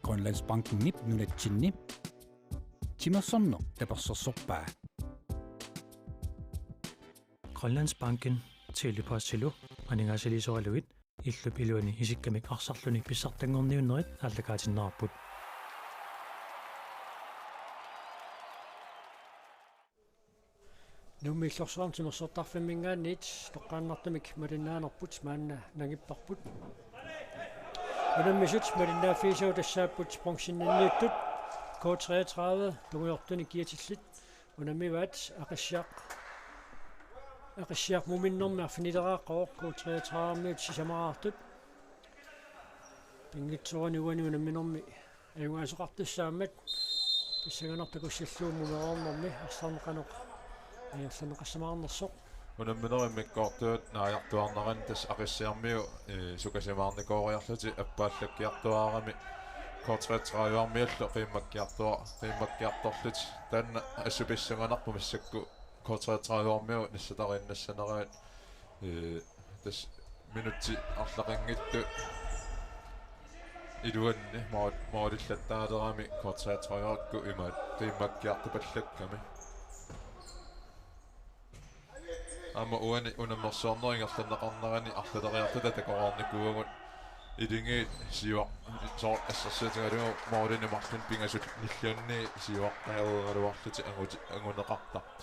Grønlandsbanken nip nunatsinni timersorno tapersorsorpaa Grønlandsbanken tilipaassilu aningaasilisoraluit illup iluani isikkamik arsarluni pissartangorniunnerit ааллакаатиннарпут Nummiillorsuarm timersortarfimmingaannit toqqaannartamik malinnaanarput maanna nangipparput unammisut malinnaaffiisuu tassaapput sponsinninniuttut K33 tungiortuni kiatillit unammivaat aqassiaq muminnormi arfinileraaqoq K33 sisamaraartut pingitsuani uani unamminormi ayungaasoqartussaammat pissaganartakussalluumumeroornermi arsarneqanoq ayarlaneqassamaarnersoq unamminerimikkoortuut naajartuarnaran tas aqissiarmiu sukasimaarnikooriarluti appaallakkiartuaarami K33-juarmiallu qiimmakkiartorlut taanna assupissunganarpu massakku K33-juarmiu nassatarinnassaneraat tas minutti arlaqingittu iluanni maalillattaalerami K33-juarkku imaat qiimmakkiartupallakkami amma uani unammersorneringerlanneqarnerani arlaleriartuta takoraarnikuugut ilingi siuaq soor assarsiatigalugu moolini marlun pingasut nilluunni siuaqqaerualuarluti anguneqartart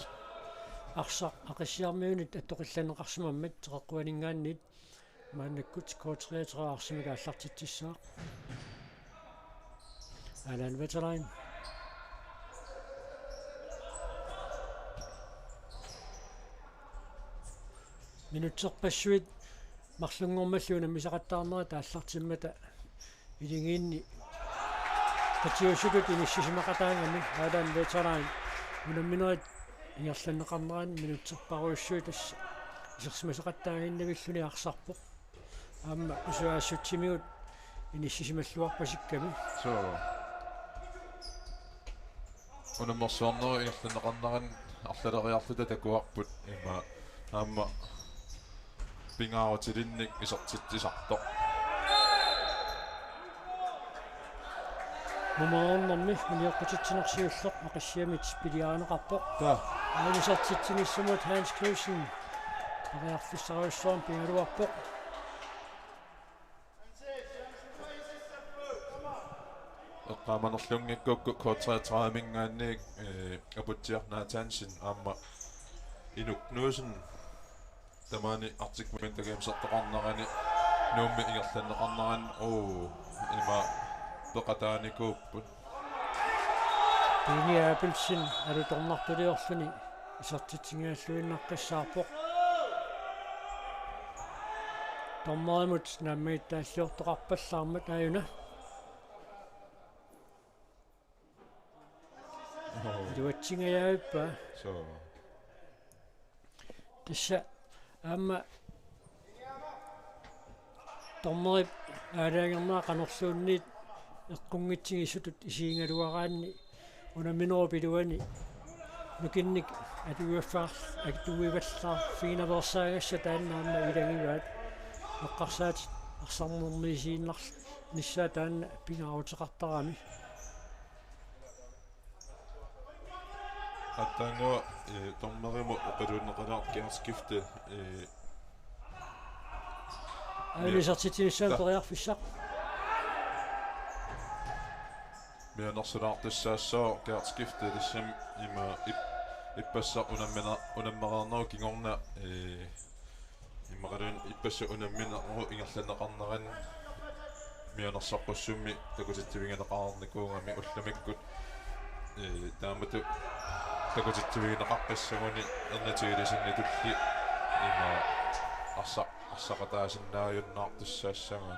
arsaq aqissiarmiunit attoqillanneqarsimammat teqquaningaannit maannakkut K33 arsimika allartitsissaaq alan veteran minutserpassuit марлунгормаллуна мисақаттаарнера тааллартиммата илингиинни патиусукут иниссисимақатаангами аалаан ветеран унамминерит ингерланнеқарнеран минутсерпаруйуссуи тасса исерсимасақаттаагиннавиллуни арсарпоқ аама усуаассутсимигут иниссисималлуарпасикками so унаммерсуарнери ингерланнеқарнеран арлалериарлута такуарпут има аама pingaarutilinnik isortitsisartoq мумаорнэрми милиоққутитсинерсиуллеқ ақиссиамит пилиаанеқарпоқ аалисартитсиниссумут Hans Knudsen ариарфиссаруйссуарм пингалуарпоқ эққаманерлунгиккукку K33-мингаанник апутсиарнаатаансин аама Inuk Knudsen tamani artikmentageemsertoqarnerani nuummi ingerlanneqarneran ima peqataanikuupput Pini Appelsin alutornartuliorluni isartitsingaаллуиннаққиссаарпоқ томмаамут наммииттааллиортоқарпаллаармат аюна дуатсингаяаппа so тасса аама томмери аалаагернаа канерлуунниит эққунгитсигиссутут исиингалуараанни унаминерупилуани нукинник атуйуаффаар актуиваллаа финаверсаагасса тааннаама илагиваат эққарсаат арсарнермисииннар ниссаа таанна пингаарутеқартарами атанго томмеримо оқалууннеқалааркиарскифте аалисартитиниссаан периарфиссақ мианерсулаартуссаассоо киарскифте тассам има иппассаа унаммераарнеру кингорна иммагалун иппасса унамминеру ингерланеқарнеран мианерсаққуссумми такуситсивингенеқарникуугами уллумиккут таамату такутитсуинеқарпассагуни эрнатигилисинни тулли има арсақатаасиннааюннаартуссаассага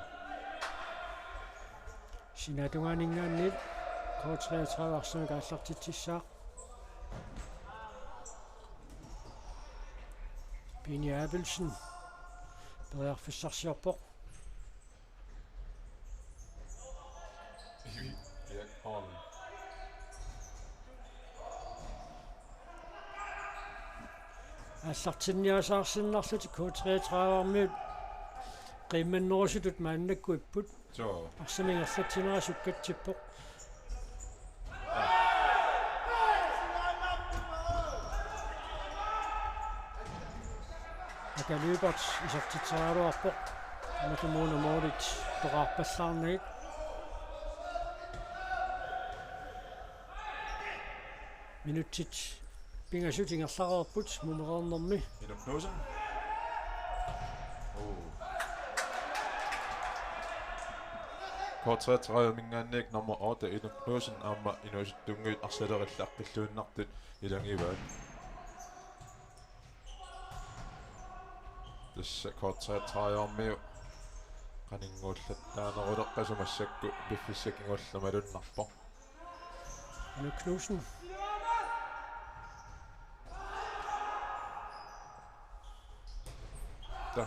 синатунгаанингааннит K33 арсамика аллартитсissaaq Pini Appelsin периарфиссарсиорпоқ ja on аллартинниасаарсиннарлути K33-армиут qimmannerusutut maannakkuipput so arsamingerlatineraasukkatippoq akalubert isartitseraluarpoq matumuuna moolit toqarpallarnagit minutsit pingasutiingerlarerput mumereernermi Ino Knudsen. Kort 33 mingaanniik nummer 8 Ino Knudsen amma inusittunguit arsalerillaqqilluunnartut ilangivaat. Tässä kort 33 ormiu qaninguullattaaneruleqqasumassakku piffissakingullumalunnarpo. Ino Knudsen Da.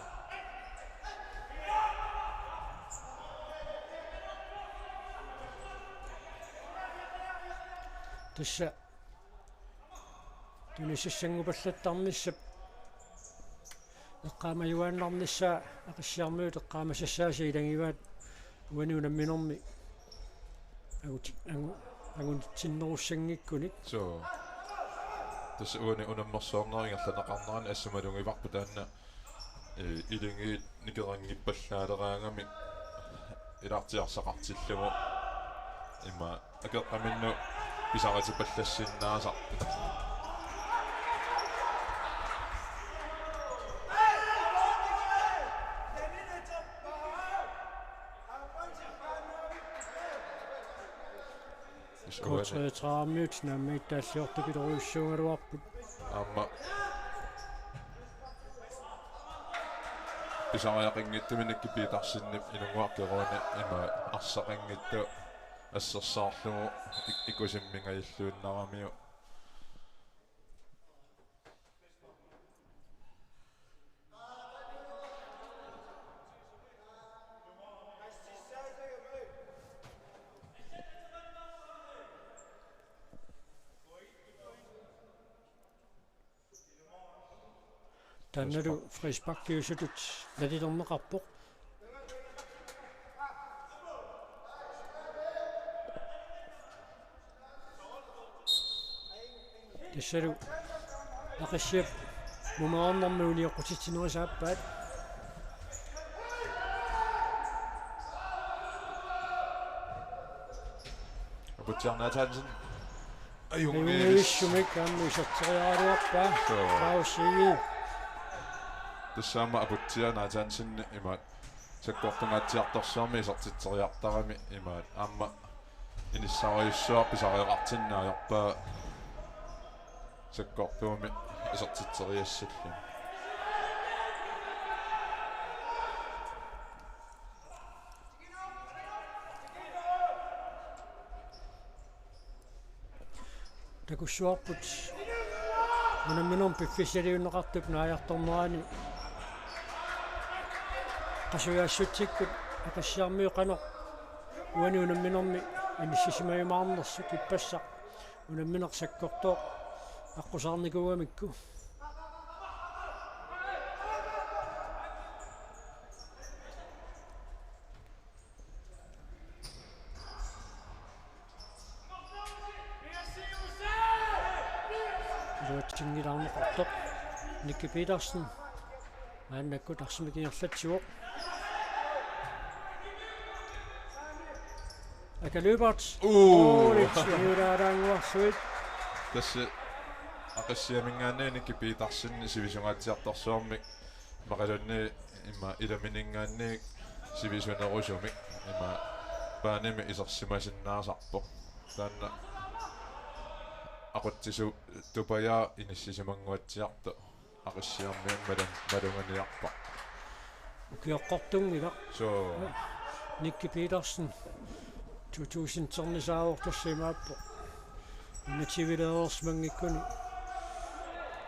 Tässä tunisissangupallattarnissap eqqaamajuaannarnissaa aqissiarmuut eqqaamasassaasi ilangivaat uanuunamminormi agunitsinnerussangikkunik So. Tässä uani unammersoorneringerlanaqarnerani assumalungivarpu taanna ilingi nikerangippallaaleраангами илаартиарсақартиллугу имма акеққаминну писаратипаллассиннаасарпут Kortrætraammiut nammiittaаллиортупилоруйуссуунгалуарput amma писариақингиттуминикки пиитарсиннип илугуаққеруани има арсақингитту ассерсаарлугу икусиммингаиллууннарамиу Tannalu frisbakkiusutut lalilerneqarpoq Tassalu aqissiap mumeernermiuniiqqutitsinerisaappaat апутсиарнаатаансин ayungivissumik ammuisarterialuarpaa paussigi тассаама апутсиарнаатаансинни имаат саккортунгаатсиарторсуарми исартитсериартарами имаат аама иниссариуссуар писариоқартиннаajorpaa саккортууми исартитсериассаллу takussuarput munamminum piffissaliunneqartup naajartornerani qasuiassutikkut aqassiarmiuqanoq uanuunamminormi inissisimayumaarnersut ippassaq unamminersakkortooq аққусаарникууамикку Luatsingilaarneqartoq Nikki Petersen мааннаккут арсимикиерлатсуоқ акалубарт литсиураалаангуарсуит tässä aqassiamingaanni Nikki Petersen sivisuungaatiartorsuarmik maqalunni imma ilaminingaanni sivisuunerusumik imma paanimi isersimasinnaasarpo taanna aqutsisu tupaya inissisimangguatsiartu aqassiarmian malunganiarpa ukiaqqortungiga so Nikki Petersen 2000-ternisaavortorsimaappo innativileersmangikkuni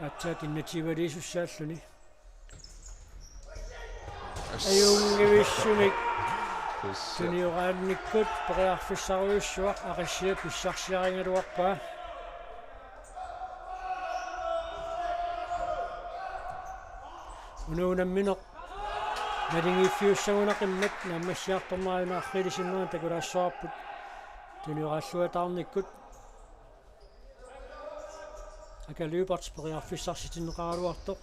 atsaat innativalisuussaalluni ajungivissumik tuniuraannikkut periarfissariussuaq aqassia pissarsiaringaluarpaa unuunammineq Nadingi fiussagунaqimmat наммассиарторнааринаарлилисиннера такулаассоарпут тунераллуатаарниккут акалюбартс периарфиссарситиннеқаралуарто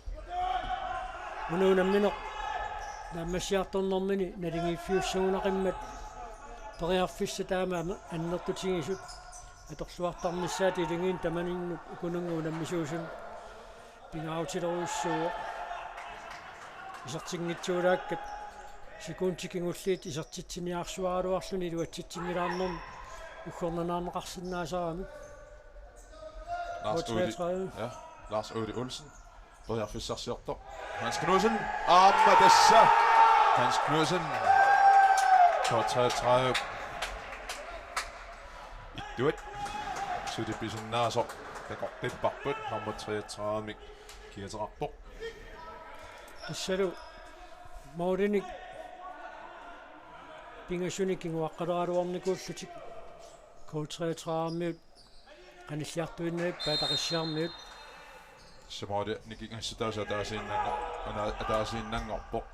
унуунамминеқ наммассиарторнэрмини надинги фиуссагунақиммат периарфисса таамаама аннертутигисут аторлуартарниссаати илингиин таманиннук укунунгу наммисуусун пингаутилеруйуссуу исертингитсуулааккат секундтикингуллиит исертитсиниарсуаралуарлуни илуатситсингилаарнерм уггорнанаанеқарсинаасарами Lars Ode Olsen bryder fissarsiortor Hans Knudsen amma tassa Hans Knudsen på 33 Idut Sudipisunnaaso taqortipparput nummer 33 kiaterarpo тассалу маулиник пингасуникингуаққалералуарникууллутик кол33-миут qanilliartuinnaip paataqassiarmiut Samode nikingassutaasa ataasiinnangorpo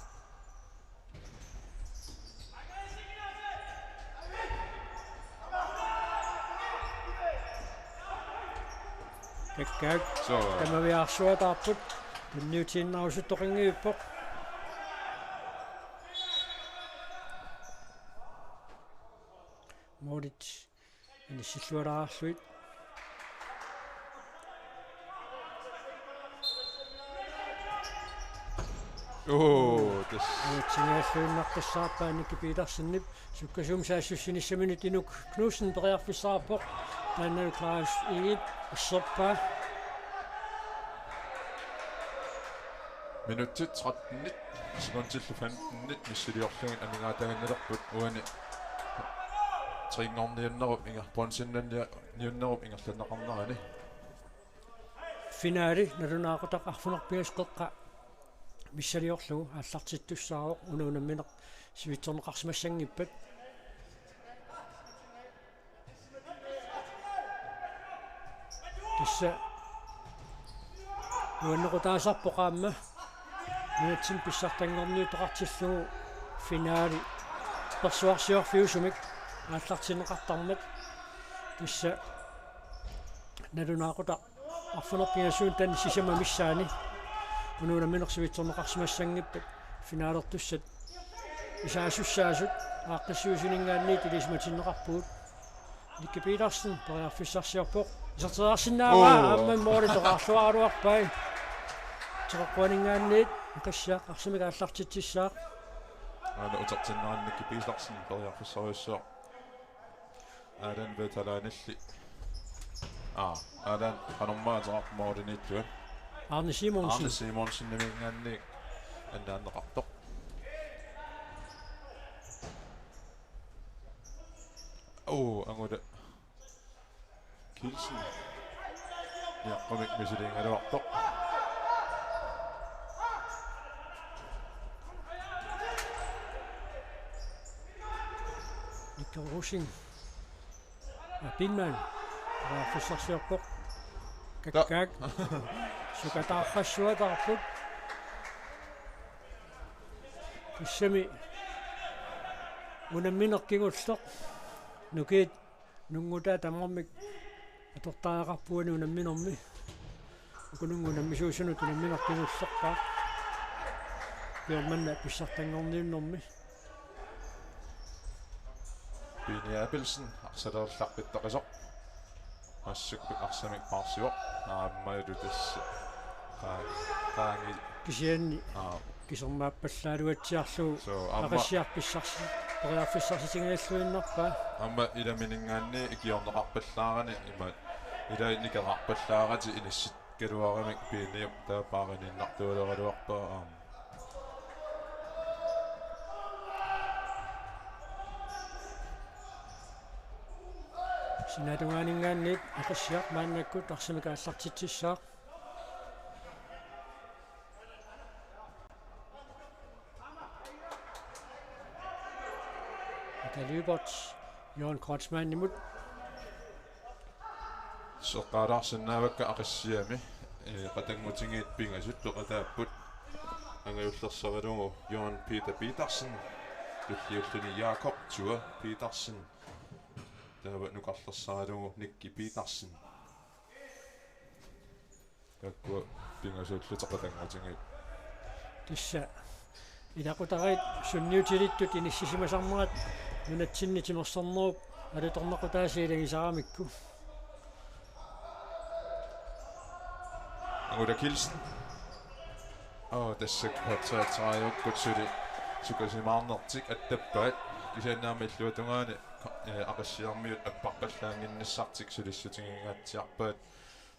kakkaak so tamaviarsuataarput tunniutiinnausuttoqingiuppoq Moritz inissillualaarluit this Tingaassuinnartassaappaanikki Petersenip sukkasum saassussinissaminyt inuk Knudsen periarfissaarpoq taannalu Klaus Egit assoppa minuttit 13 sekundtillu 15 missiliorlugin amingaatagannalerput uani triingorniunnerup inga ponsinnanniunnerup ingerlanneqarnerani finaali nalunaaqutaqarfunerpigasqeqqa миссалиорлугу ааллартиттуссаароq унуунамминеq сивитсорнеқарсимассангиппат тисса нуаннеқутаасарпоқаамма нуатсин писсартангорниутоқартиллугу финаали персуарсиорфиусумик ааллартинеқартармат тисса налунаақута арфунерпигасуун тани сисама миссаани унуунамминерсивитсорнеқарсимассангиппат финаалертуссат исаасуссаасут ааққиссуусинингаанниит илисматиннеқарпуут Никки Петерсен периарфиссарсиорпоқ исертераарсинаава амман мооритоқарлуаралуарпай теққуанингаанниит қиссаақ арсимик ааллартитсissaақ ана утертиннеран Никки Петерсен периарфиссариуссоо адан веталааналли адан канормаатеқар мооринниттуа Arne Simonsen nimmingaanni annaanneqartoq angula Kilsen yaqqumik misilingaluartoq Victor Rushing Binman periarfissarsiorpoq kakkaak сукатааррассуатаарпут киссами унамминеркигуллеқ нукиит нунгутаа тамармик атортааеқарпуани унамминерми укунунгу наммисуусунут унамминеркигуллеққаа пиорманна писсартангорниуннэрми Bini Abelsen арсалерларпиттақисоқ ассукпик арсамик парсуоқ ааммаалу тасса таанги кисианни кисермааппаллаалуатсиарлугу so ақассиарписсарси периарфиссарситингаллуиннарпаа amma ilaminингаанни икиорнеқарпаллаарани има илаинникеқарпаллаарати инассит галуарамик пиниуп таапаарининнартуалералуарпаа синатунгаанингааниит ақассиақ мааннаккут арсимик ааллартитсissaақ Kalybert Jørgen Kreutzmann imod соққалаарсинаавакка ақассиами қатангутингиит пинgasuttu qataapпут Angeullersavalugu Johan Peter Petersen tulliulluni Jakob Tua Petersen taava nuqarlersaralugu Nikki Petersen yakku pingasulluteqatangatingi тисса илақутарит сунниутилиттут иниссисимасармарат нунатсинни тимерсарнеруп алуторнақутаасиилагисарамикку Ulla Kilsen. Tässä katsotaan joku syli sukaisin maanartik attappaat kisannaamalluutungaani aqassiarmiut apparpallaanginnissartik sulissutingigaatiarpaat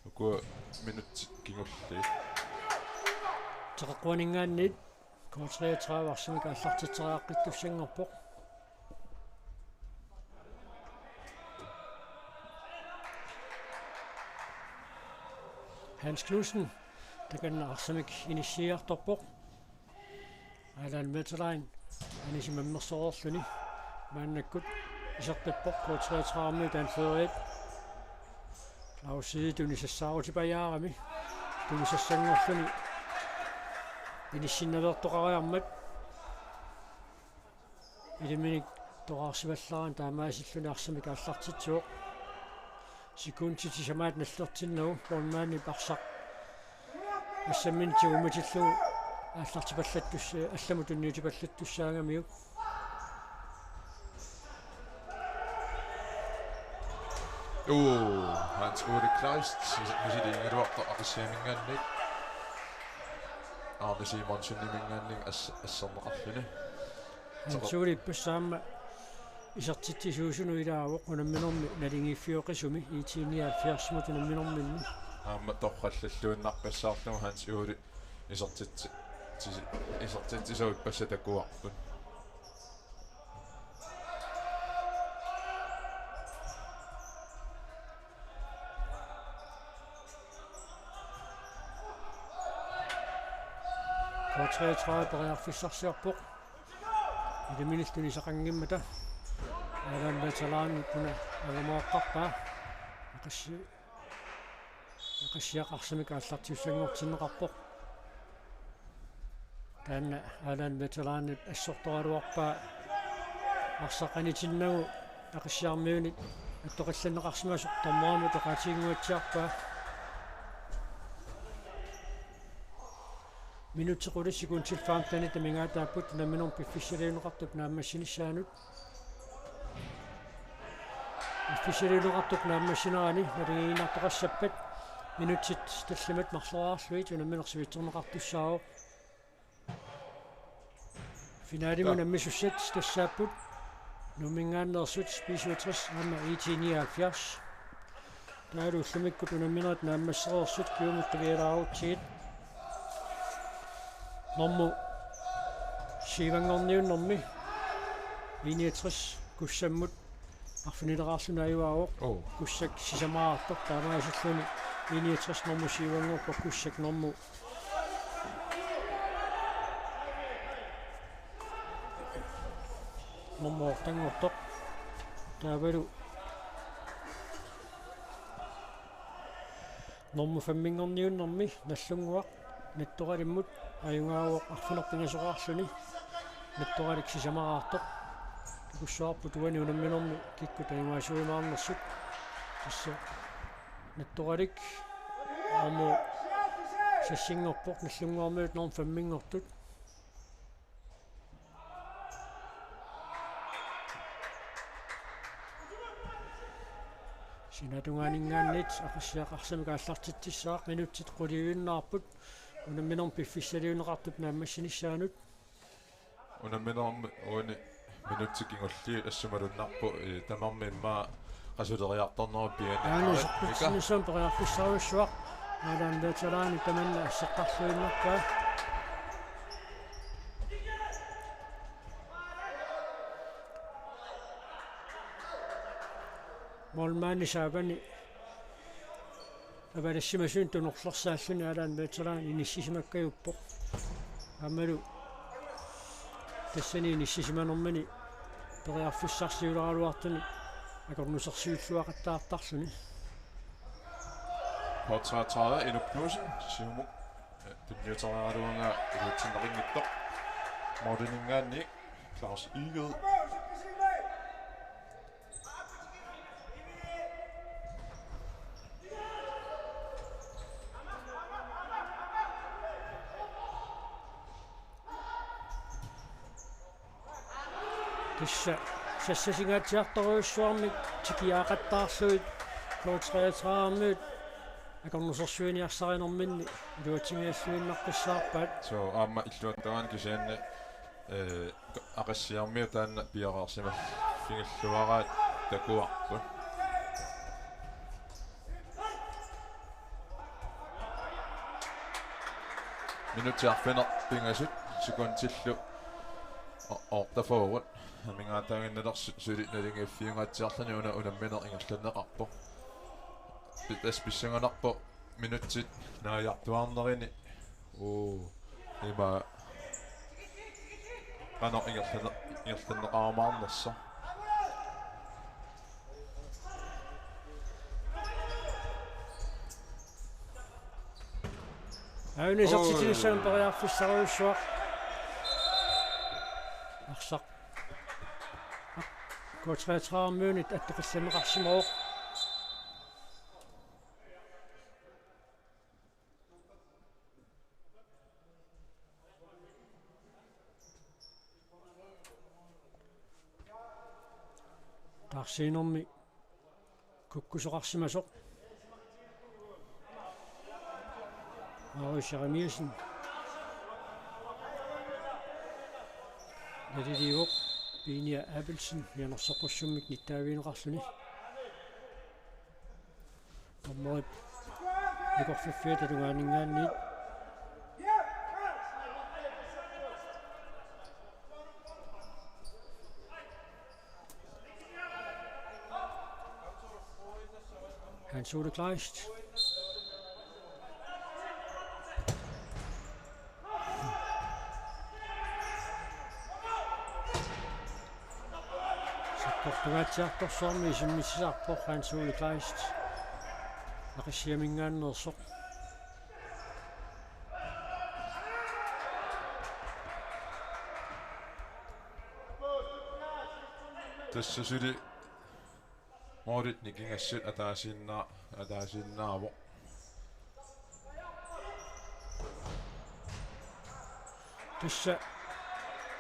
uku minut kingulli теққуанингааннит коортриатрааварсимика аллартитсерааққиттуссангорпоқ Hans Knudsen takan arsamik initiartorpoq alan veteran anisимаммерсоорluni мааннаккут исертаппоқ коортриатраамми таанфериат лаусии тунисассаарутипаяарами тунисассангорлуни иниссиннавертоқариармат илиминик тоқарсивалларан таамаасиллуни арсамик аллартитсуоқ секундти самаат наллертиннагу формаани парсақ ассаминти уматиллугу ааллартипаллаттусса алламу тунниутипаллаттуссаагамиук Hans Ole Kleist musidingaluarta aqassiaminggaannik Arne Simonsen nimingaanning assarneqarluni Suuri pussaamma isartitsisuusunu ilaavoq unamminormi nalingiiffiuqisumi iitiiniaaffiarsimu tunamminorminni aamma torrallalluunnaqqassaarlugu Hans Ole isartitsisuut passatakuarpun Kootreetraa periarfissarsiarpoq iliminnistuni alan veteraani kuna agamaaqqarpaa aqassiaqarsimika аллартиуссангортиннеқарпоқ таанна alan veteraanit ассортораалуарпаа арсақанитиннагу aqassiarmiunit аттоқилланеқарсимасоқ тормаами тоқатиингуатсиарпаа минутсеқулис секундсилфаамтани тамингаатааппут наминорм пиффиссалиунеқартуп нааммассинissaanут пиффиссалиунеқартуп нааммассинерани налигиинартоқассаппат минутсит талламат марлораарлуит унамминерсивитсернеқартуссаавоқ финалиму наммисуссат тассааппут нумингааннерсут списуатрис аама 1979 таалууллумиккут унамминерат нааммассереерсут киумуттавиалаарутсигит Nommu Sivangorniunnormi 69 kussammut arfinileraarlunaayuaavoq kussak sisamaartoq taamaasilluni 69 nommu Sivangorpo kussak nommu ortangortoq taavalu nommu fammingorniunnormi nallunguaq nattoqalimmut аюнгааwoq арфунерпинgasоqaarluni натторалик сисамараартоq куссуарпу туани унамминорми кикку таюнгаасуимаарнерсут тасса натторалик амо сассингорпоq наллунгуармиут норм фаммингортут синатунгаанингааннит ақассиақарсамика аллартитсаақ минутсит қулиуиннаарпут унамминорм пиффиссалиунеқартуп нааммассинissaanут унамминорм уани минутсикингулли ассумалуннарпу тамармимма qasулериарторнеру пиани ниссан периарфиссаруссуақ аалаан ветераани таманна ассеққарлуиннарпаа молмаани саавани абалассимасуун тунерлерсааллуни аалаан ветеран иниссисимаккаюппоқ амалу тассани иниссисиманермани периарфиссарсиулералуартуни акорнусерсиуллуақаттаартарлуни Portrættet Eno Knudsen, Simon Tunniutaraaluanga uutsinneringittoq Mordeningaanni Klaus Igel Tissa sassasigaatiartoruissuarmik tikiaaqattaarluit kootreatraarmiut акорнусорсуиниарсаринэрминни илуатсигиаллуиннарписсаарпаат so aamma illuattagaan kisianni aqassiarmiu taanna piaqaarsimal fingalluaraat takuarput minutiarfineq pingasut sekuntillu ortaforward amingaataanginnalersu sulinnalingiaffiungaatiarlani unammineq ingerlanneqarpo taspissanganarpo minutsit naajartuarnerini ima qanoq ingerlanneqarmaarnersa аунисертитинissaan периарфиссаруйуссуа арсақ коотреатраармиунит аттоқиссамеқарсимоо тарсиинерми куккусоқарсимасоқ Jeremiasen Nadilivo Binia Abelsen Janersoqussummik nittaaviineqarluni Tommoit Nikorfiffiat alungaaningaanniit Hans Ole Kleist Portugaatiartorsormi simmissisaarpoq Hans Ole Kleist aqissiamingaannersoq тассасули моорит никингассут атаасииннааво тасса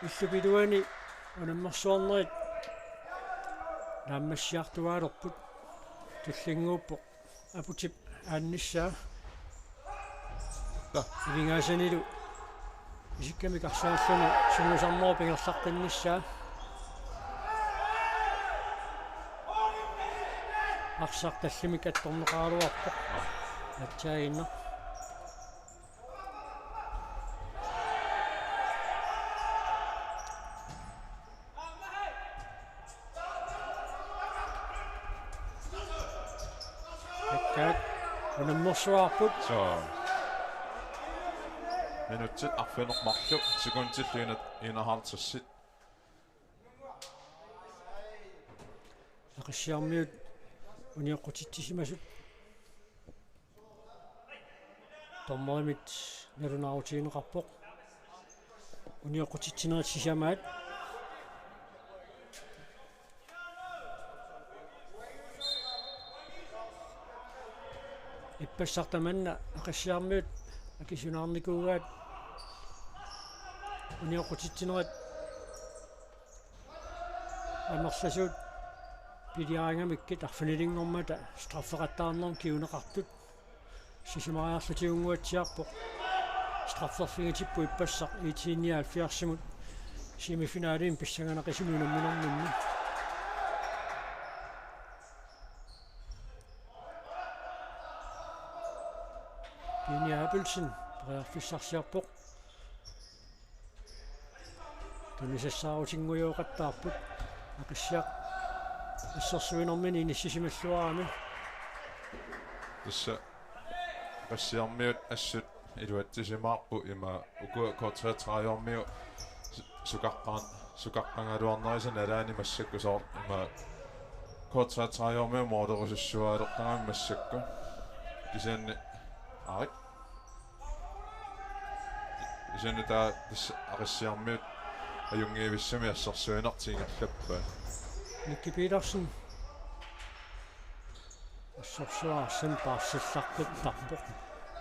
иллупилуани унаммерсуарнерит наммассиартуаалерпут туллингууппо апутип аанниссаа илингаасанилу исикками карсааллуни сунусарноо пингерлартанниссаа арсақ таллимик атторнеқаалуарпо атсаагиннер унаммерсуарпут so minutsit arfinermarlu sekuntilluinat inahartsssit ақиссиармиут униоққутитсимасут томмоимит нерунаарутигинеқарпоқ униоққутитсинеритсисамаат иппассартаманна ақиссиармиут акисунаарникуугаат униоққутитсинерит амерласуут пилиаангамиккит арфинилингормата страффеқаттаарнерм киунеқартут сисимариарлутигунгуатсиарпоқ страфферфигатиппу иппассақ итиинниаал фиарсимут семифинаалиин писсаганақисимунамминэрминни Binia Abelsen периарфиссарсиарпоқ тунисассаарутингуйоқаттаарпут ақиссиақ иссерсуинэрмини иниссисималлуарами тасса пассиармиут ассут илуатсисимаарпу има укуа коотреатраажормиу сукаққангалуарнерисана алаани массаккусоор има коотреатраажормиу моодерусуссуаалертарами массакку кисианни арик isenne taa arissiarmiut ajungiivissami assarsuinartiingallappa Nicky Petersen assarsuarsan paarsillarput tarpoq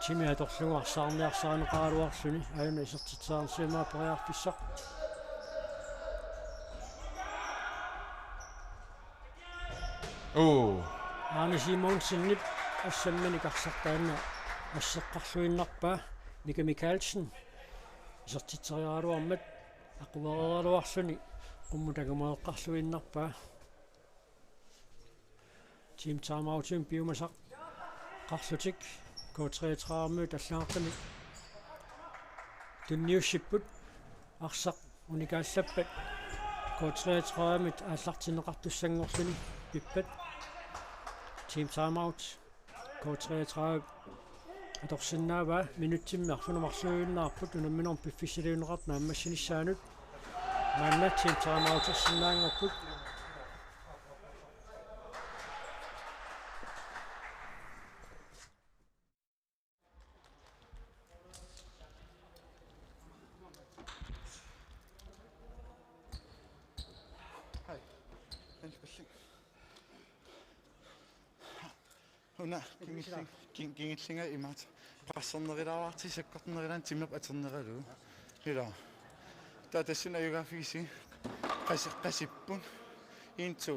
Jimmy atorluarsaarniarsaanеqaaluarsuni ajuna isertitsaarsimaa periarfissaq Arne Simonsen assammanik arsartaanna ассеққарлуиннарпаа Мика Микаэльсен исертитсериаралуармат аққумерералуарлуни қуммутагумаеққарлуиннарпаа Team Timeout биумасақ қарлутик K33 таллаартами тунниуссиппут арсақ уникааллаппат K33-мит ааллартинеқартуссангорлуни пиппат Team Timeout K33 аторсиннаава минутсимми арфунумарлуиннаарпут унамминорм пиффисилиунеқартна аммассинissaанут маанна Team Timeout синнаангорпут Una gingillinga imat qassernerilaarti sakkortnerilaan timmeq aterneraluu ila tatassun ayugaafisi qasippun intu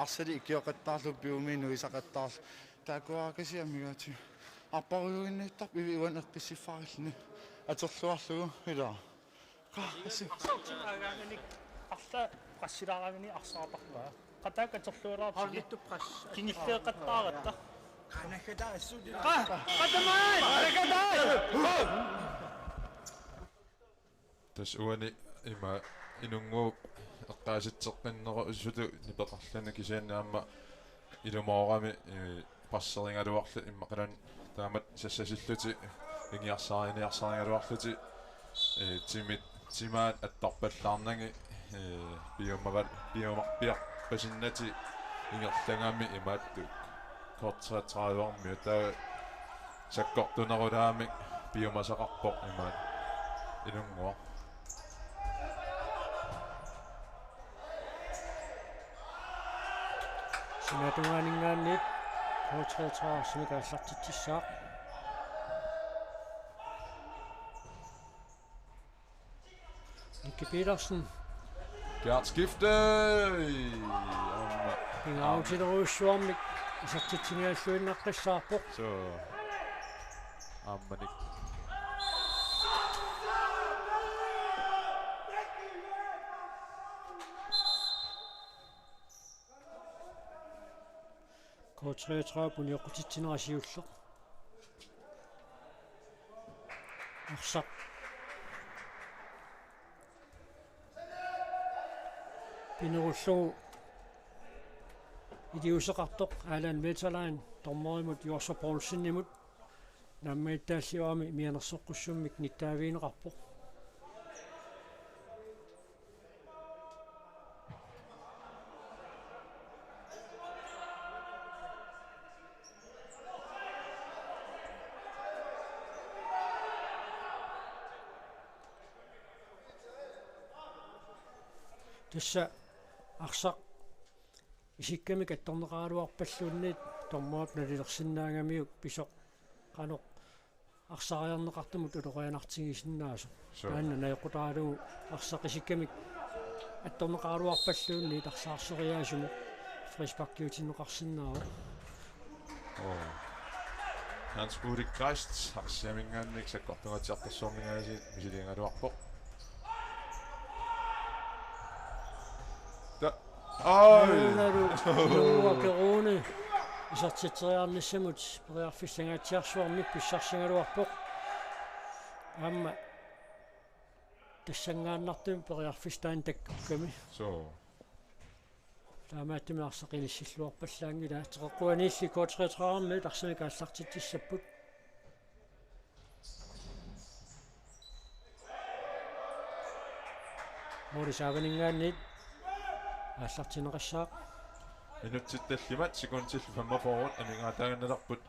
arsali ikioqattaarlu piumiinu isaqattaar taakuaakasiamigaati apparuuginniittar iviuan eqqissiffaarillni aterluarlugu ila qassi agaanganik arla qassilaaragani arsaapaqpaa qataaka aterluaraarti Harlittu press kingilleeqattaaratta qanaggataa assuudila qatamaan tas uani ima inunguup eqqaasitseqqinneru ussutu nipeqarlana kisiannaamma ilumorami passeringaluarlu immaqilan taamat sassasilluti ingiarsaariarsaringaluarluti timaat attarpallaarnangi piumarpiarpasinnati ingerlangami imaattu kortrattraavаарmi taa sakkortunerulaami piumasaqarpoq imaat ilunguar Sinatuaningaannit K33 simikaallartitsissaaq Nicky Petersen Gert skifte Pingautileruussuarmik isartitsinialluinnaqqissaarpoq så ammanik K33 punioqutitsinерасиуллеq арсақ пинеруллугу идиусеқартоқ Алан Металайн торморимут Йорса Поулсиннимут наммаиттааллиуами мианерсоққуссуммик ниттаавиинеқарпоқ тасса арсақ исиккамик атторнеқаалуарпаллуунниит тормоап налилерсинаагамиук писоқ қаноқ арсариарнеқартумут улорианартигисиннаасо таанна наеқутаалугу арсақ исиккамик атторнеқаалуарпаллуунниит арсаарсериаасуму фрисбаккиутиннеқарсинаава Hans Ulrik Geist арсиамингаанник саккортунгатиартерсуармингааси мисилиангалуарпоq Кероне исартитсериарниссамут периарфиссангаатсиарсуармик писсарсингалуарпоq амма тассангааннартум периарфистаан таккукками så таамааттуми арсақилиссиллуарпаллаангила теққуаниилли K33-арми тарсами кааллартитсиссаппут морисааванингаанниит ааллартинеқассаақ minuttittallimat sekuntillu 45 aningaataagannalerput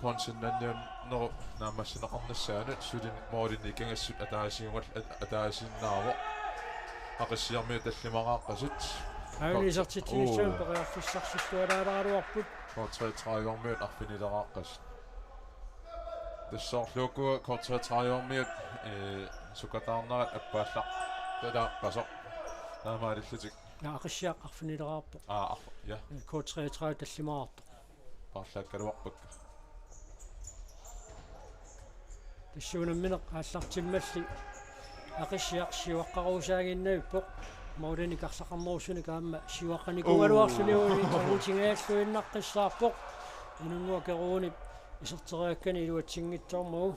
ponsinnanniun no naamassineqarnassaanut sulin moolin ikangassut ataasiinnaavo aqassiarmiu tallimaqaaqqasut Aunisertitinisaam periarfissarsullualaalaaruarput kortreetræjormiut arfinileqaaqqas tassorluukua kortreetræjormiut sukataarnarat appaallaq talaaqqasoq naamaalillutik aqassiaq arfinileqaarpo ja K33 tallimaarto paarlaakkaluarpakka тассуунамминеқ ааллартиммалли ақиссиақ сиуаққарусаагиннавиппоқ мауланик арсақарнерусуни каама сиуаққаникуалуарлуниуни тарутингааллуиннаққиссаарпоқ инунгуа керууни исертериаккани илуатсингитсормау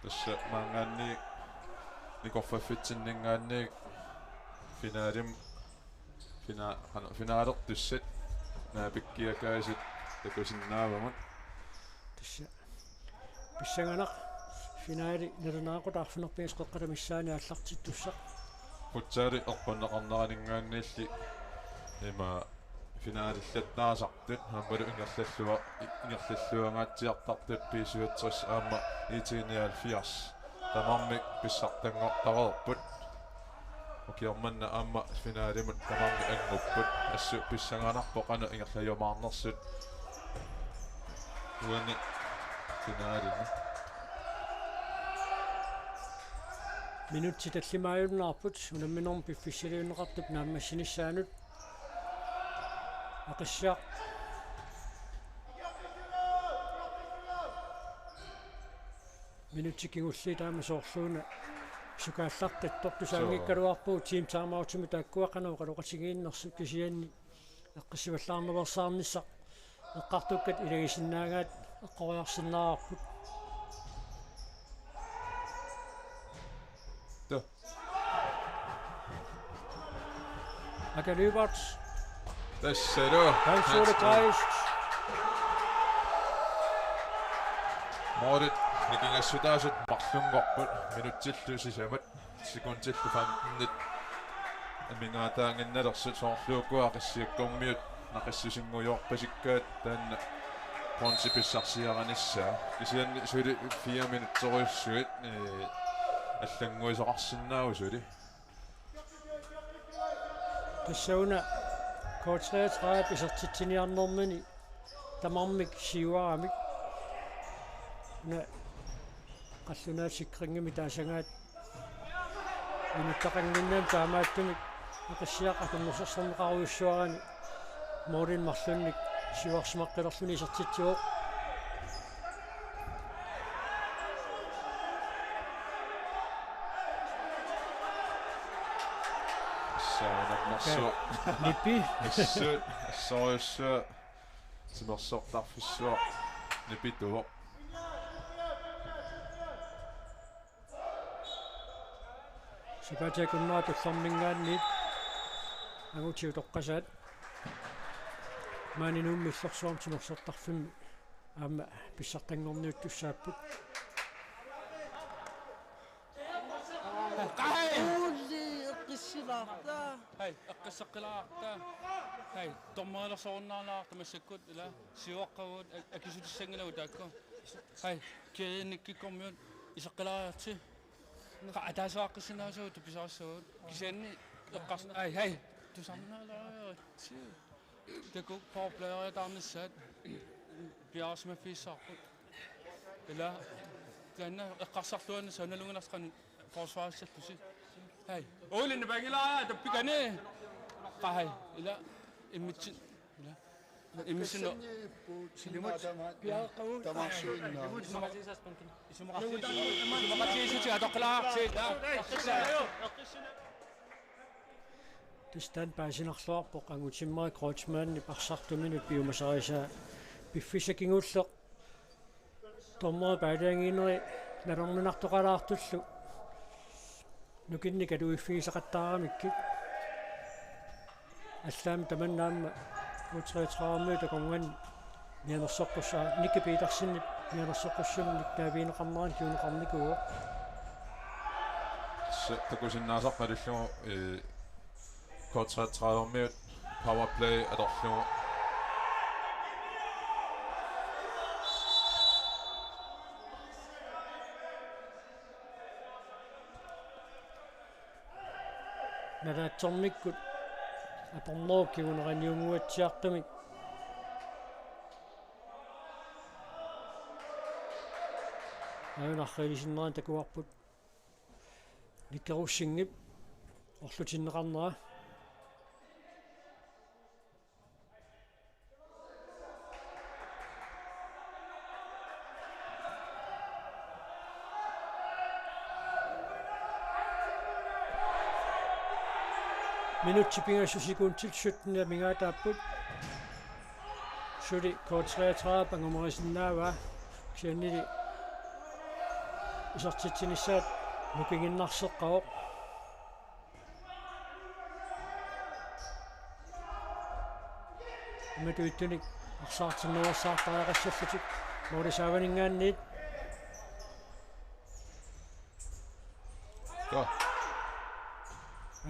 тасса маангаанни никорфаффитсиннингаанни финаалертуссат наапиккиакаасит такусиннаавамут тасса писсаганақ финаали налунаақутаарфинерпиисқоққаламиссаани ааллартиттуссақ хутсаали орпаннеқарнеранингаанниалли има финаалиллаттаасартут хамбалу ингерллуангаатсиартартут писуатсрис аама итиниал 80 тамарми писсартангортарерпут окиорманна аама финаалимут тамарми ангуппут ассу писсаганарпоқана ингерлаюмаарнерсут уани финаалини минутти таллимааюннаарпут унамминорм пиффиссилиуннеқартуп нааммассиниссаанут ақиссаақ минутти кигулли таама соорлууна сукааллартаттор тусаангиккалуарпуу тим таамаутими тааккуақанаа қалоқатигииннэрсу кисианни эққиссиваллаарнаварсаарниссақ эққартуккат илагисиннаагаат эққориарсиннаарарпут тå Akalybert тассалу han så det gejst морит никингассутаасут марлунгорпут минутсиллусисамат секундтиллу 15 амингаатаангинналерсут соорлуукуа қиссиаккормиут нақиссусингуйорпасиккаат таанна понсиписсарсиараниссаа кисианни сули 4 минутсориуссуит аллангуисоқарсинаавусули Persona K33 isartitsiniarnermini tamarmik siuaramik na qallunaasikkringimi taasangaat inuttaqanginnaam taamaattumik aqassiaq akummussernerqaruissuarani morin marlunnik siuarsimaqqilorluni isartitsiuoq Nippi Soissa timorsortarfissuaq nipituvoq Sipatakunmaa tullarmingaanniit agutiut oqqasaat maaninummi illorsuam timorsortarfimmi aama pissartangorniuttussaapput Hei, eqqissaqqilaarta. Hei, tormaalasorunnaarnaarta massakkut ila siuaqqaguut akisutissanginagu taakku. Hei, kiinnikkikormiut isaqqilaaarti. Ataasuaqqissinaasuut tupisaarsuut. Kisianni eqqars hei, tusamnaalaariarti. Taku powerplayeriataarnissaat piarsmafiissaarput. Ila tanna eqqarsarluanna sanalunganarqan forsvaarissattusi. Hei, olin bagilaa tappikane. Kahai, ila imitsin. Ila imitsin no. Silimut. Tistan paasinarluarpoq angutimmari Kreutzmann iparsartuminut piumasarisa piffisakingulleq tormori paalaangiineri nalornunartoqalaartullu nukinni kaluiffiisaqattaaramikki аллаами таманнаама утретраармуи таконган нианерсоққусаа никки питерсинни нианерсоққуссумник таавиинеқарнеран киунеқарникуо такусиннаасаққалиллугу K33 power play atorlugu Nadaatsormikkut apornookkigunerianiunguatsiartumik Aunarrilisinneran takuarput nikkerussingip oрлutinnеқарнера Minutipingassusikuntil 17 mingaatapput suli kort 33 pangumerisinnaava siannili isartitsinissat nukinginnarseqqaoq imatuittunik arsaartinnuarsaartariaqassаллутик moorisaavaningaanniit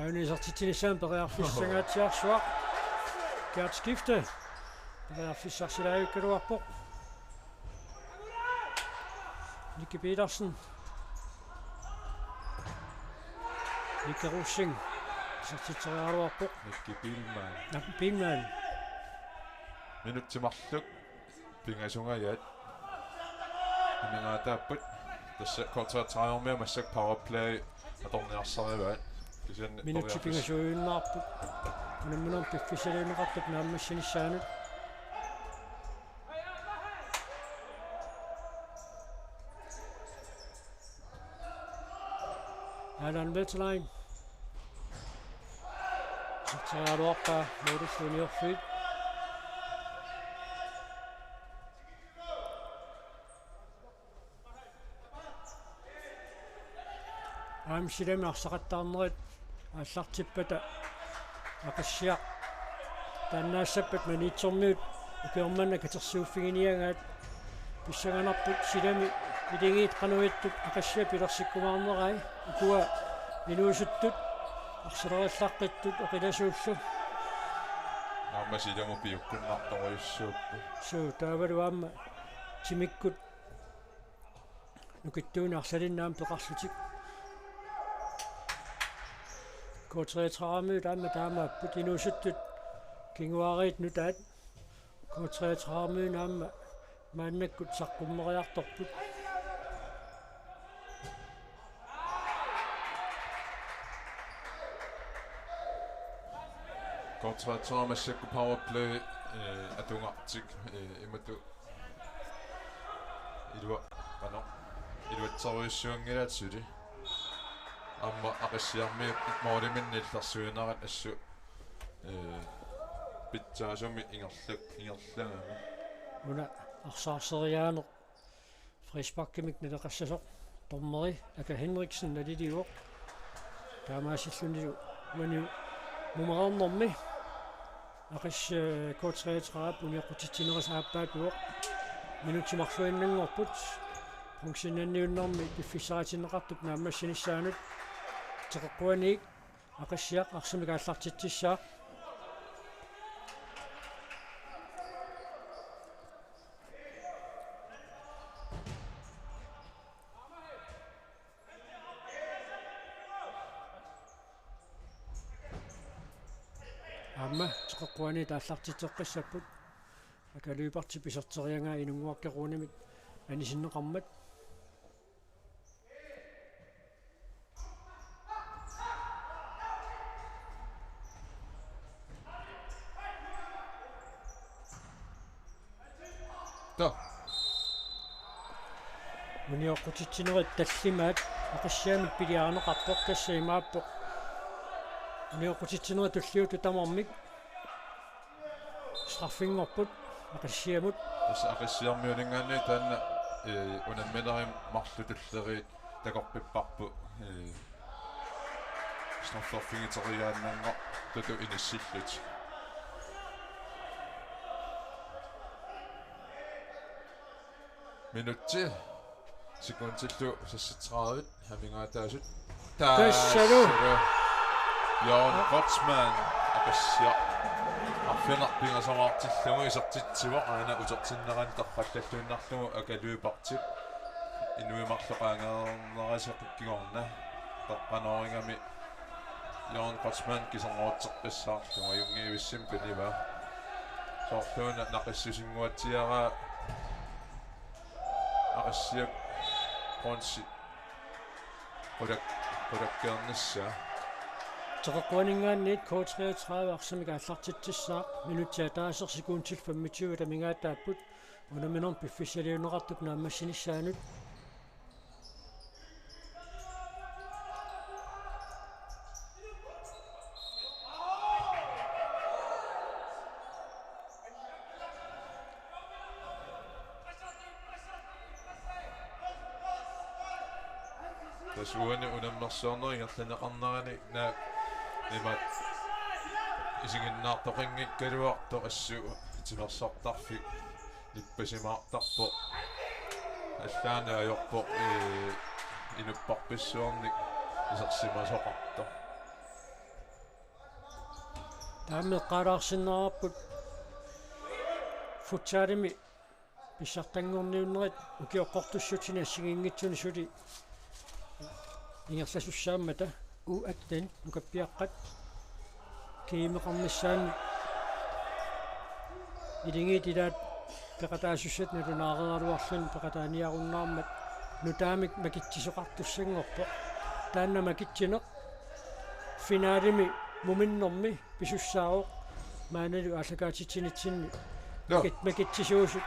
Aunisertitsinissaan periarfissangaatsiarsuaq Gert skifte periarfissarsilaajukkaluarpoq Nicky Petersen Nicky Russing sertitorialuarpoq Nicky Bilman Bilman minuttimarluk pingasungajat mingaatapput tassa korteratraarmia massak powerplay atorniarsarivaat Minutipingasuunnarput unammunum piffisaluuneqartut naammassanissaanut Alan Vetterlein sertiorialuarpaa muudussuuniorfiit Aamsilami arsaqattaarnerit аллартиппата ақассиақ тааннаассаппат маниитсорниут укиорманна катерсууффигиниагаат писсаганарпут силами илингиит қануиттут ақассиа пилерсиккумаарнерай укуа инуусуттут арсалериллаққиттут оқиласууллу аамасиламу пиуккуннарторуйуссууппу суу таавалуаама тимиккут нукиттууна арсалиннаам пеқарлутик K33 daama putinusuttut kinguariit nutaat K33 naamma maannakkut saqqumeriartorput K33 massakku powerplay atungartik imatu ilua qano iluatsaruissuangilaatsuli amma aqassiarmi mooriminniillarsuinarat assu pitsaasumi ingerlanga una arsaarseriaane Frisbakkimik naleqassasoq tormeri aka Henriksen naliliuoq taamaasillunilu manu mumerarnermi aqass K33 uniaqutittinerisaappaapuoq minutimarsuinnanngorput funksionanniunnermi piffissaraatineqartut naammassanissaanut teqeqquaniik aqassiaq arsimikaallartitsissaaq amma teqeqquani taallartitseqqissapput akaluiparti piserterianga inunguakkeruunimik anisinneqarmat та униоқутитсинерит таллимаат ақассаамик пилиарнеқарпоқ тассаимааппоқ униоқутитсинерит туллиуту тамармик страффингорпут ақассиамут аса aqassiarmiuningaanni taanna unammenerim marlutullerit takorpipparpu straffarfingiteriaannango tatu inissillut minutti sekundillu sassiteraavit hamingaataasut Tassalu. Jørgen Rotsman aqassia арфинарпингасамаартиллугу исертитсива аана утерсиннеран тарпаллаллуиннарлугу акалуипартип инуимарлоqaangeernerasaqqiggorna таппанорингами Jan Kotsman kisarnguutserpissaar tunajungiivissim piniva soortuuna naqissusinguatiara aqassiak qonsi qulakkeernissa Teqaquaningaanniit K33 arsamika allartitsissaaq minuttia taaser sekuuntil 25 tamingaataapput unaminorm piffissaliuneqartuk naammassinissaanuut tasuani unammersuarnerigerlaneqarnerani naa imat isinginnaartoqinngit kaluarto assu timersortarfik nippasimaartarpo аллаана ajorpo inupparpissuarnik isersimasoqarto таамеққалаарсиннерарпут футсаалими писсартангорниуннерит укиоққортуссутини ассигингитсуни сули ингерсасуссааммата аттан нукаппиаққат киимеқарнissaани илингит илаат пеқатаасуссат налунаареалуарлун пеқатааниаруннаармат нутаамик макитсисоқартуссангорпо таанна макитсинеқ финаалими муминнэрми писуссааоқ maaнаlu ааллакаатитсинитсинни макитсисуусут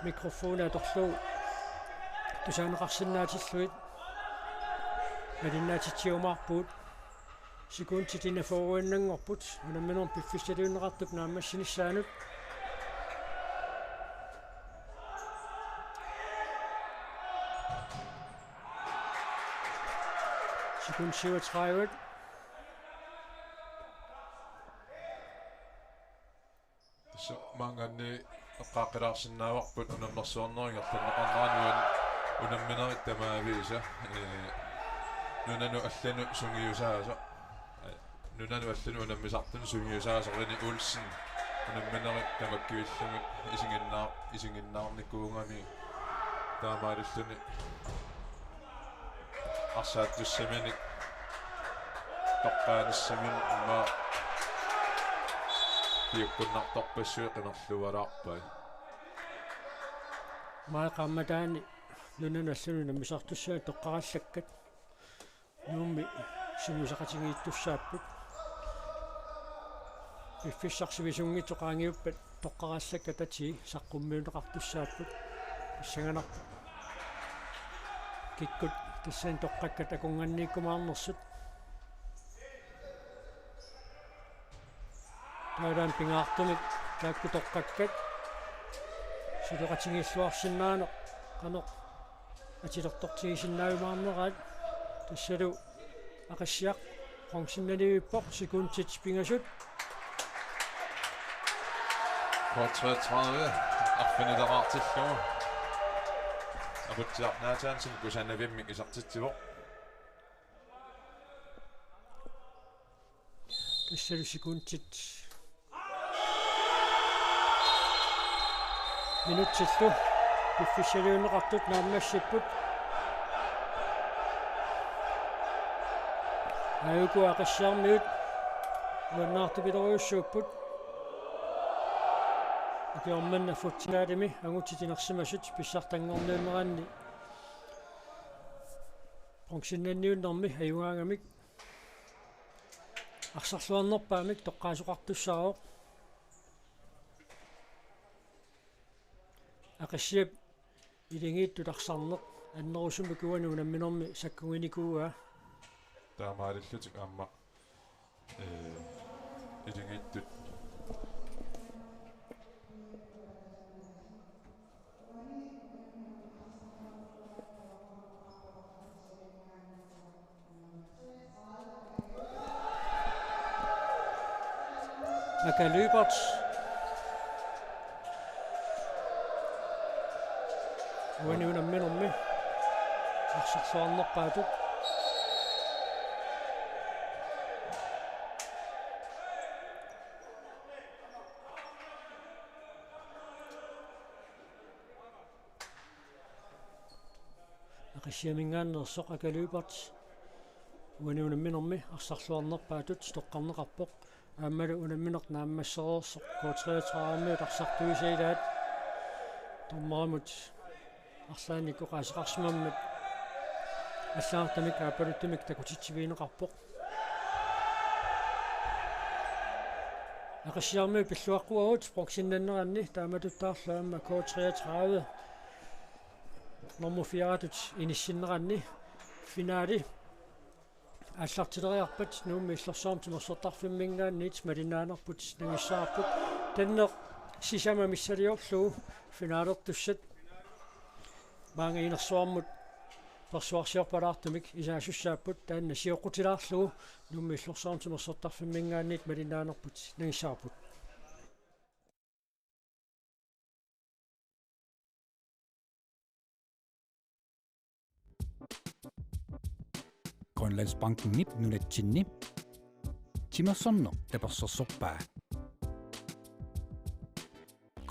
микрофона торлуу тусаанеқарсинаатиллуит малиннаатитсиумаарпуут секундтитина форуиннангорпут унамминерм пиффиссалиуннеқартук нааммассиниссаанут секунд 37 så manganni eqqaaqqilaarsinnaavaqput unammersuarnerigerlaneqarneranuan unamminerit tamaaviisa nunanu allanu sungiusaasa nunanu allanu unammisartun sungiusaaserlini ulsin unamminerit tamakkivillugut isinginnaarnikuungami taamaalilluni arsaattussaminik toqqaanissamin imma piukkunnartorpassuuqinerlualaarpai маақамматаани нунанерлуну намисартуссаа тоққараллаккат нуумми синусақатигииттуссааппут пиффиссарсивисунгитоқаангиуппат тоққараллакка тати саққуммиунеқартуссааппут иссаганарпу киккут тассаан тоққаккат акунганнииккумаарнерсут таалаан пингаартумик таакку тоққаккат сулеқатигииллуарсинаано қано атилертортигисиннаавимаарнераат тассалу ақассиақ функционалиуиппоқ секундтит пингасут K33 arfinileraartilluu апутсиарнаатаансин кусанавиммик исартитсивоқ тассалу секундтит минутсиллу пиффиссалиунеқартут нааммассиппут аюку ақассиармиут уаннаартупилериуссууппут икиорманна футсинаалими агутитинерсимасут писсартангорнуунераанни функционнанниуннэрми аюгаангамик арсарлуарнерпаамик тоққаасоқартуссаароқ ақассиап илингииттуларсарнеқ аннерусуми куану намминерми саккугиникууа таамаалиллутик аама илингиттут Akka Lübert uani unamminermi арсарсуарнерпаатут ақиссиамингааннерсоқ Akka Lübert Uaniunamminermi arsarluarnerpaatut stoqqarneqarpoq ааммалу унамминерт нааммассереерсо коотриатраамиут арсартуисаилаат томмарамут арсааникку qaasiqarsimammat аллаартамик аапалуттамик такутитсивиинеқарпоқ ақассиарми пиллуаққуагут проксиннаннеранни тааматуттаарлаамма коотриатрааве номер 4 иниссиннеранни финаали аллартилериарпат нуумми иллерсаамтимерсортарфиммингаанниит малинаанерпут нагиссаарпут таннеқ сисама миссалиорлуу финаалертуссат маангаинерсуармут персуарсиорпалаартумик исаасуссааппут таанна сиоққутилаарлуу нуумми иллерсаамтимерсортарфиммингаанниит малинаанерпут нагиссаарпут Grønlandsbanken nip nunatsinni timersorno taperssorsorpaa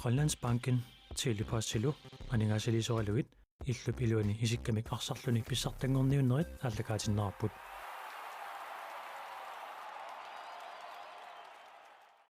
Grønlandsbanken tilipaassilu aningaasilisoraluit illup iluani isikkamik arsarlunik pissartangorniunnerit ааллакаатиннараппут